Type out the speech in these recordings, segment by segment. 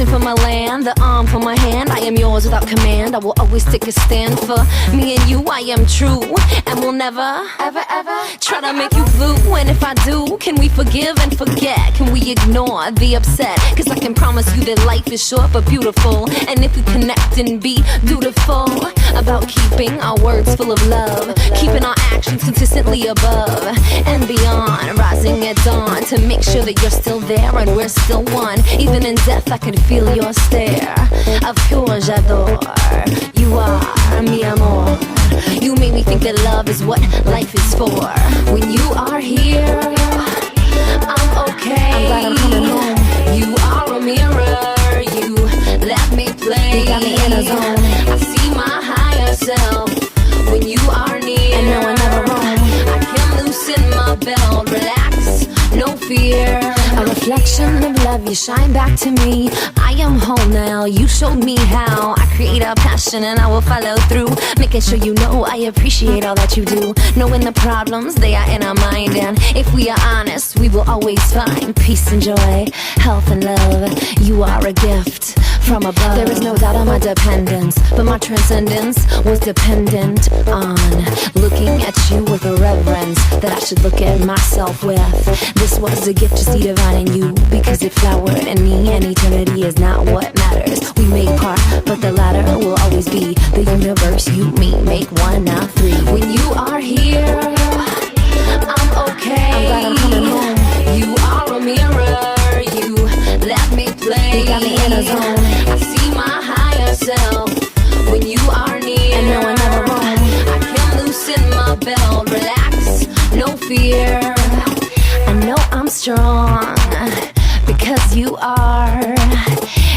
passion for my land, the arm for my hand. I am yours without command. I will always take a stand for me and you. I am true and will never, ever, ever try to make you blue. And if I do, can we forgive and forget? Can we ignore the upset? Cause I can promise you that life is short but beautiful. And if we connect and be dutiful about keeping our words full of love, keeping our actions consistently above and beyond, rising at dawn to make sure that you're still there and we're still one. Even in death I can feel your stare. Of course j'adore. You are mi amor. You make me think that love is what life is for. When you are here, I'm okay. I'm glad I'm coming home. You are a mirror. You let me play. You got me in a zone. I see my higher self when you are near. And now I never roam. I can loosen my belt, relax, no fear. A reflection of love, you shine back to me. I am whole now, you showed me how. I create a passion and I will follow through, making sure you know I appreciate all that you do. Knowing the problems, they are in our mind. And if we are honest, we will always find peace and joy, health and love. You are a gift from above. There is no doubt on my dependence, but my transcendence was dependent on looking at you with a reverence that I should look at myself with. This was a gift to see divine in you, because it flowered in me, and eternity is not what matters. We make part, but the latter will always be the universe. You, me, make one, not three. When you are here, I'm okay. I'm glad I'm coming home. You are a mirror. You let me play. You got me in a zone. I see my higher self when you are near. And now I never roam. I can loosen my belt, relax, no fear. I know I'm strong because you are.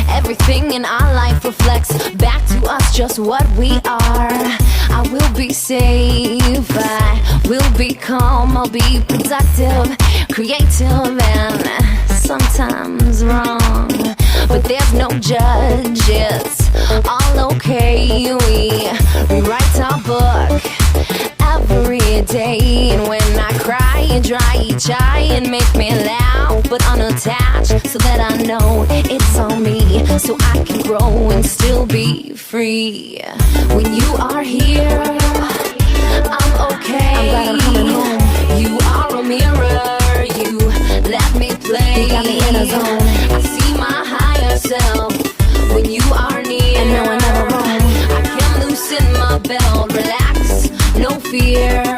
Everything in our life reflects back to us just what we are. I will be safe, I will be calm, I'll be productive, creative, and sometimes wrong. But there's no judge, it's all okay. We rewrite our book every day. And when I cry, you dry each eye and make me laugh, but unattached, so that I know it's on me, so I can grow and still be free. When you are here, I'm okay. I'm glad I'm coming home. You are a mirror. You let me play. You got me in a zone. I see my higher self when you are near. And now I never roam. I can loosen my belt, relax, no fear.